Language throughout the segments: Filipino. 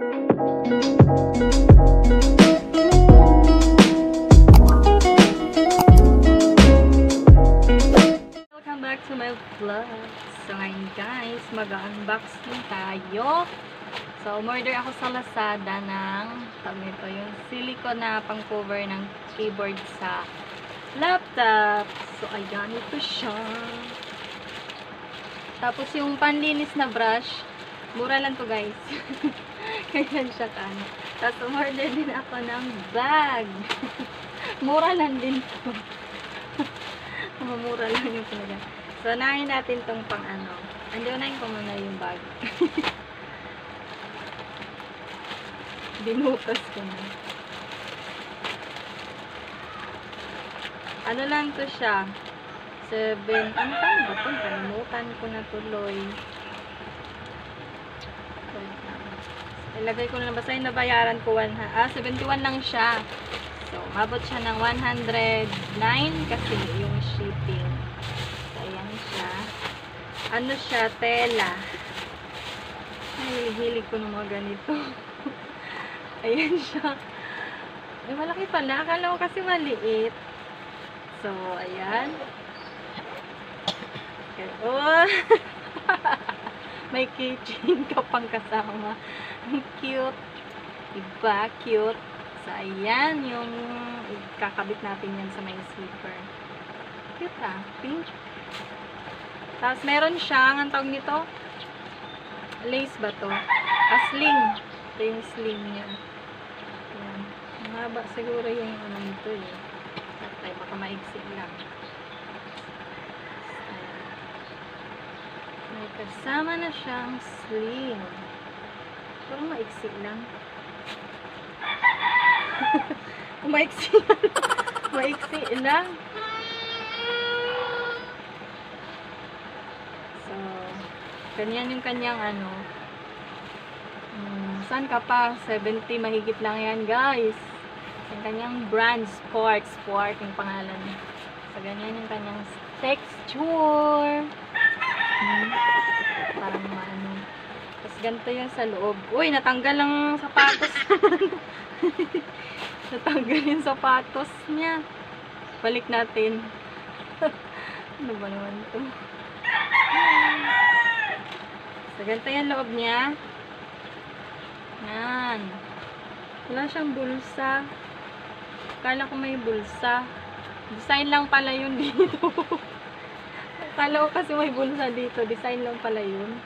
Welcome back to my vlog. So ngayon guys, mag-unboxing tayo. So umorder ako sa Lazada ng yung silicone na pang cover ng keyboard sa laptop. So ayan, ito siya. Tapos yung panlinis na brush, mura lang to guys. Kaya siya kano. Tapos umorder din ako ng bag. Mura lang din to. Mura lang yung talaga. So unahin natin tong pang ano. Unahin ko muna yung bag. Binutas ko na. Ano lang to siya? 7, ano tawag ba ito? Kalimutan ko na tuloy. Ilagay ko na basahin na bayaran ko 71 lang siya. So, mabot siya ng 109 kasi yung shipping. So, ayan siya. Ano siya? Tela. Ay, hilig ko ng mga ganito. Ayan siya. Ay, malaki pala. Akala ko kasi maliit. So, ayan. Okay. Oh! May keychain ka pang kasama. Ang cute. Diba? Cute. So, ayan yung kakabit natin yan sa may zipper. Cute ah. Pink. Tapos, meron siyang, ang tawag nito? Lace ba to? Sling. Ito yung sling niya. Ayan. Mahaba siguro yung ano nito eh. Ay, baka maigsi lang. Ayan. May kasama na siyang sling. Parang maigsi lang. Maigsi lang. Maigsi lang. So, ganyan yung kanyang ano. Saan ka pa? 70 mahigit lang yan, guys. Yung kanyang brand, Sport yung pangalan. So, ganyan yung kanyang texture. Parang maano. Tapos, ganito yung sa loob. Uy, natanggal ang sapatos. Natanggal yung sapatos niya. Balik natin. Ano ba naman ito? So, ganito yung loob niya. Yan. Wala siyang bulsa. Akala ko may bulsa. Design lang pala yun dito. Akala ko kasi may bulsa dito. Design lang pala yun.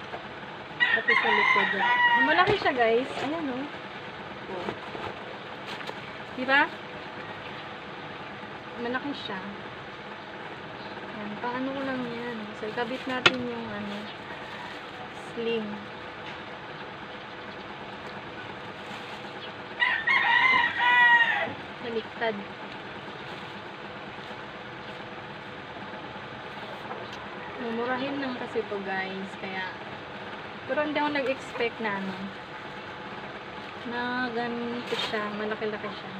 Tapos sa likod. Malaki siya guys. Ayan o. Oh. Diba? Malaki siya. Yan. Paano ko lang yan. So, ikabit natin yung ano, sling. Baliktad. Mumurahin lang kasi to guys. Kaya, pero hindi ako nag-expect na ano. Na ganito siya. Malaki-laki siya.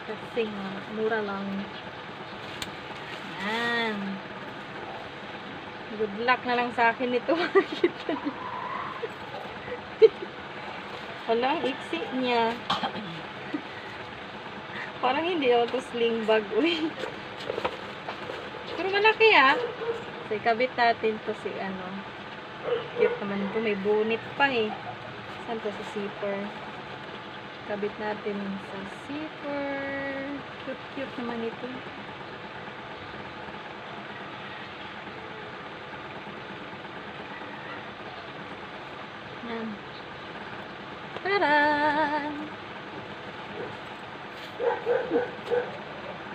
Kasi mura lang. Yan. Good luck na lang sa akin ito. Wala, iksi niya. Parang hindi ako to sling bag. Uy. Pero malaki ah. So, ikabit natin to si ano. Cute naman ito. May bonnet pa eh. Saan to? Sa zipper. Kabit natin sa zipper. Cute naman ito. Yan. Tara!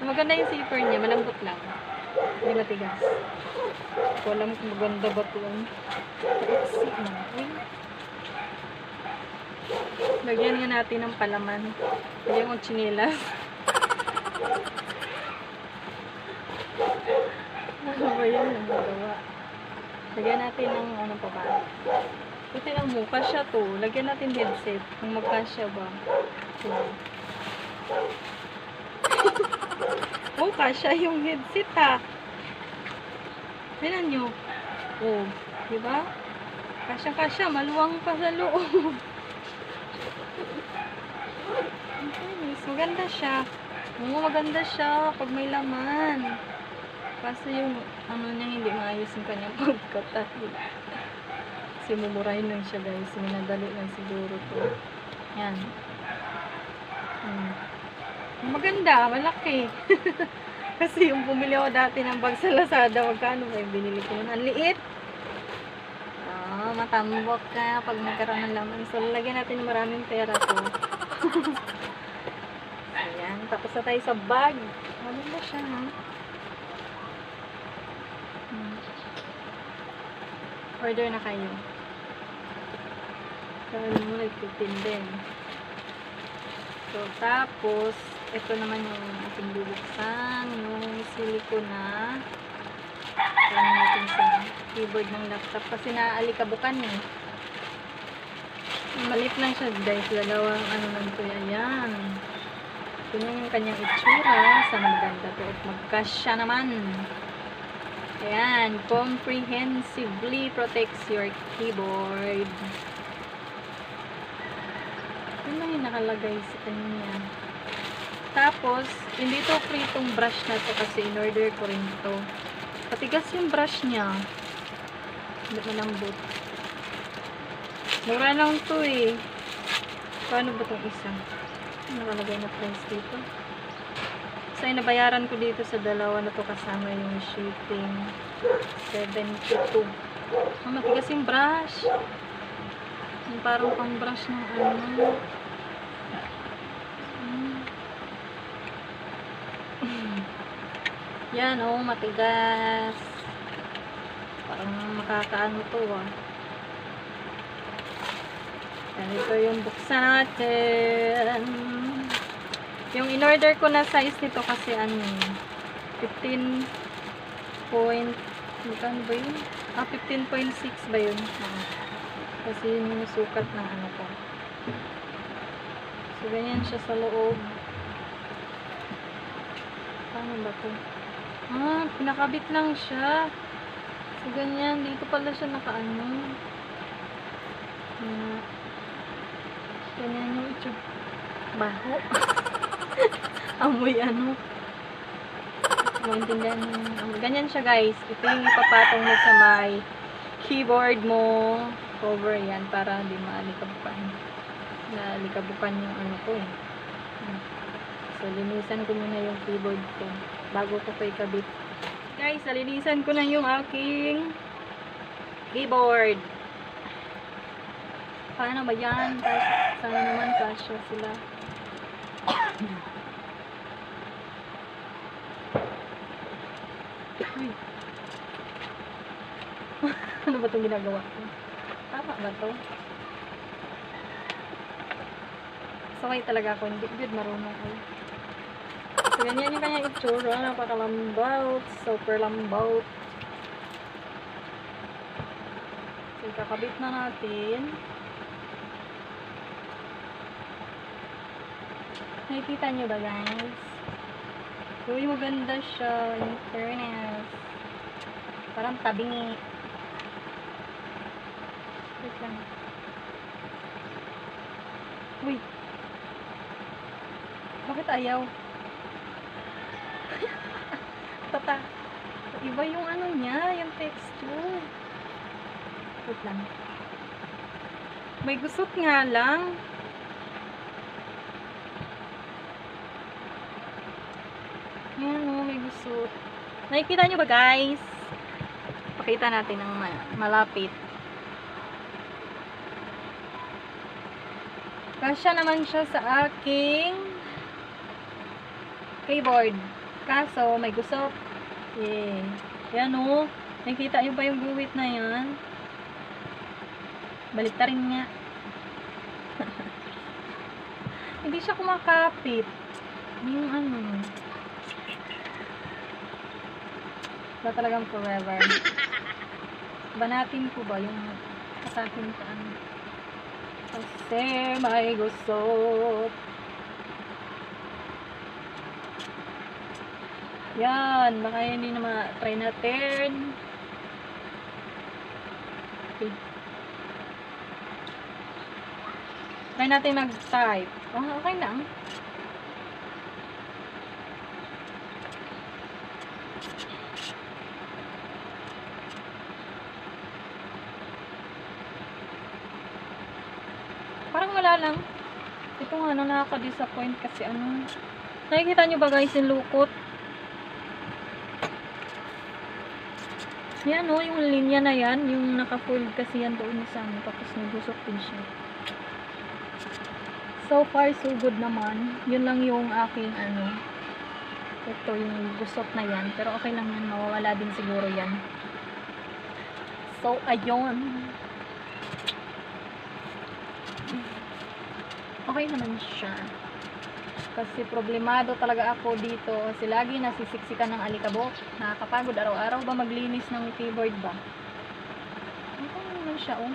Maganda yung zipper niya. Malambot lang. Hindi matigas. Hindi ko alam kung maganda ba ito. Lagyan nga natin ng palaman. Lagyan kong chinelas. Ano ba yan? Ang magawa. Lagyan natin ng ano pa ba? Buti lang mo. Kasya to. Lagyan natin headset. Kung magkasya ba. So, oh, kasya yung headset ha. Tignan nyo. Oh, diba? Kasya-kasya. Maluwang pa sa loob. maganda siya. Oo, maganda siya pag may laman. Kasi yung ano niya hindi maayos yung kanyang pagkatahi. Kasi mumurahin lang siya guys. Minadali lang siguro to. Yan. Maganda, malaki. Kasi yung bumili ako dati ng bag sa Lazada, magkano ba yung binili ko nun? Ang liit. Matambok ka pag nagkaroon ng laman. So, lalagyan natin ng maraming pera to. Ayan. Tapos na tayo sa bag. Maganda siya, ha? Order na kayo. Kaya mo nagtitin din. So, tapos, ito naman yung ating bubuksan. Yung silicone na ano natin sa keyboard ng laptop. Kasi naaalikabukan eh. Maliit lang siya guys. Dalawang ano lang ito. Ayan. Ito na yung kanyang itsura. Sana maganda to. At magkasya naman. Ayan. Comprehensively protects your keyboard. Yun lang yung nakalagay sa kanya. Tapos, hindi to free itong brush na to kasi in-order ko rin to. Patigas yung brush niya. Hindi malambot. Mura lang to eh. Paano ba itong isa? Nakalagay na price dito. So, nabayaran ko dito sa dalawa na to kasama yung shipping. 72. Matigas yung brush. Yung parang pang brush ng ano. Yan, oh, matigas. Parang makakaano to, ah. Yan, ito yung buksan natin. Yung in-order ko na size nito kasi ano, 15 point, ano ba yun? 15.6 ba yun? Kasi yun yung sukat ng ano ko. So, ganyan siya sa loob. Paano ba to? Pinakabit lang siya. So, ganyan. Dito pala siya nakaano. Ganyan yung itsura. Baho. Amoy ano. Maintindihan mo. Ganyan siya guys. Ito yung ipapatong mo sa may keyboard mo. Cover yan para hindi maalikabukan. Naalikabukan yung ano ko eh. So, linisan ko muna yung keyboard ko bago ko ikabit. Guys, linisan ko na yung aking keyboard. Paano ba yan? Sana naman kasya sila. Ano ba itong ginagawa ko? Tama ba ito? Sakay talaga ako. Hindi good marunong ko. So, ganyan yung kanyang itsura. Napakalambaut. Super lambaut. So, kakabit na natin. Nakikita nyo ba guys? Uy, maganda siya. In fairness. Parang tabingi. Wait lang. Uy. Bakit ayaw? Tata. Iba yung ano niya, yung texture. Wait lang. May gusot nga lang. Yan o, may gusot. Nakikita nyo ba guys? Pakita natin ng malapit. Kasya naman siya sa aking keyboard. Kaso, may gusot. Yeah. Yan o. Nakikita nyo ba yung guhit na yan? Baliktarin nga. Hindi siya kumakapit. Yung ano. Ba talagang forever. Banatin ko ba yung kasakin ka ano? Kasi may gusot. Yan. Baka hindi na ma-try natin. Okay. Try natin mag-type. Oh, okay lang. Parang wala lang. Ito nga, ano, nakaka-disappoint kasi ano. Nakikita nyo ba guys yung lukot? Yan o, yung linya na yan, yung naka-fold kasi yan doon sa ano, tapos nagusok din siya. So far, so good naman. Yun lang yung aking ano, ito yung gusok na yan, pero okay lang yan, mawawala din siguro yan. So, ayun. Okay naman siya. Kasi problemado talaga ako dito. Kasi lagi nasisiksikan ng alikabok. Nakakapagod araw-araw ba maglinis ng keyboard ba? Okay naman siya, oh.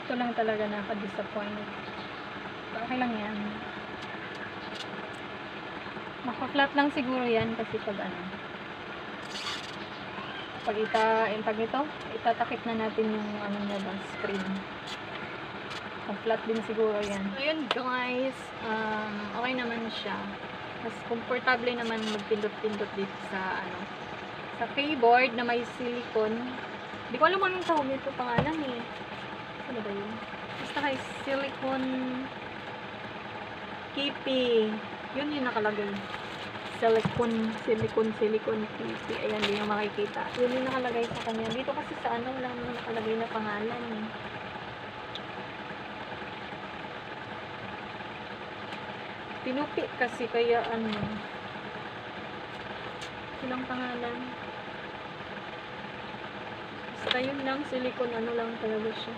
Ito lang talaga nakaka-disappoint. Okay lang yan. Maka-flat lang siguro yan kasi pag ano. Pag nito, itatakip na natin yung ano niya ba, screen. Flat din siguro yan. So, yun guys, okay naman siya. Mas komportable naman magpindot-pindot dito sa ano, sa keyboard na may silicone. Hindi ko alam anong tawag nito pangalan eh. Ano ba yun? Basta kay silicone kipi. Yun yung nakalagay. Silicone kipi. Ayan, hindi yung makikita. Yun yung nakalagay sa kanya. Dito kasi sa ano, wala naman nakalagay na pangalan eh. Pinupi kasi kaya ano. Silang pangalan. Basta yun lang, silicone ano lang talaga siya.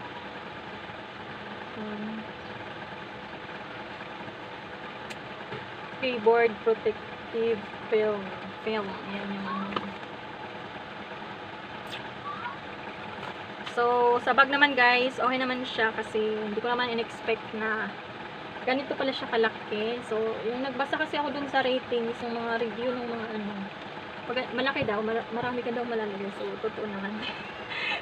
Keyboard protective film. Yan yung ano. So, sa bag naman guys, okay naman siya kasi hindi ko naman in-expect na ganito pala siya kalaki. So, yung nagbasa kasi ako dun sa ratings, yung mga review ng mga ano, malaki daw, marami ka daw malalagay. So, totoo naman.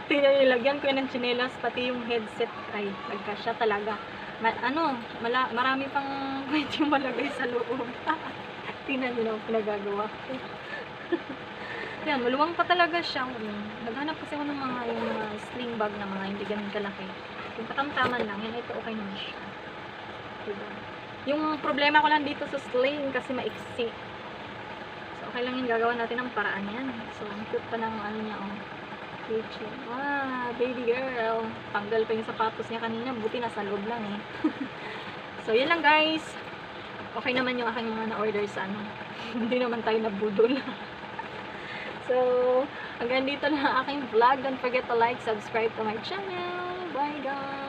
Tingnan nyo, lagyan ko yan ng chinelas, pati yung headset ay nagkasya talaga. Marami pang pwede malagay sa loob. Tingnan nyo na pinagagawa ko. Yan, maluwang pa talaga siya. Naghanap kasi ako ng mga sling bag na mga hindi ganun kalaki. Yung katamtaman lang, yan, ito okay naman siya. Diba? Yung problema ko lang dito sa sling kasi maiksi. So, okay lang yung gagawa natin ng paraan yan. So, ang cute pa ng ano niya, oh. Kitchen. Baby girl. Tanggal pa yung sapatos niya kanina. Buti nasa loob lang eh. So, yun lang guys. Okay naman yung aking mga na-order sa ano. Hindi naman tayo nabudol. So, hanggang dito na ang aking vlog. Don't forget to like, subscribe to my channel. Bye guys!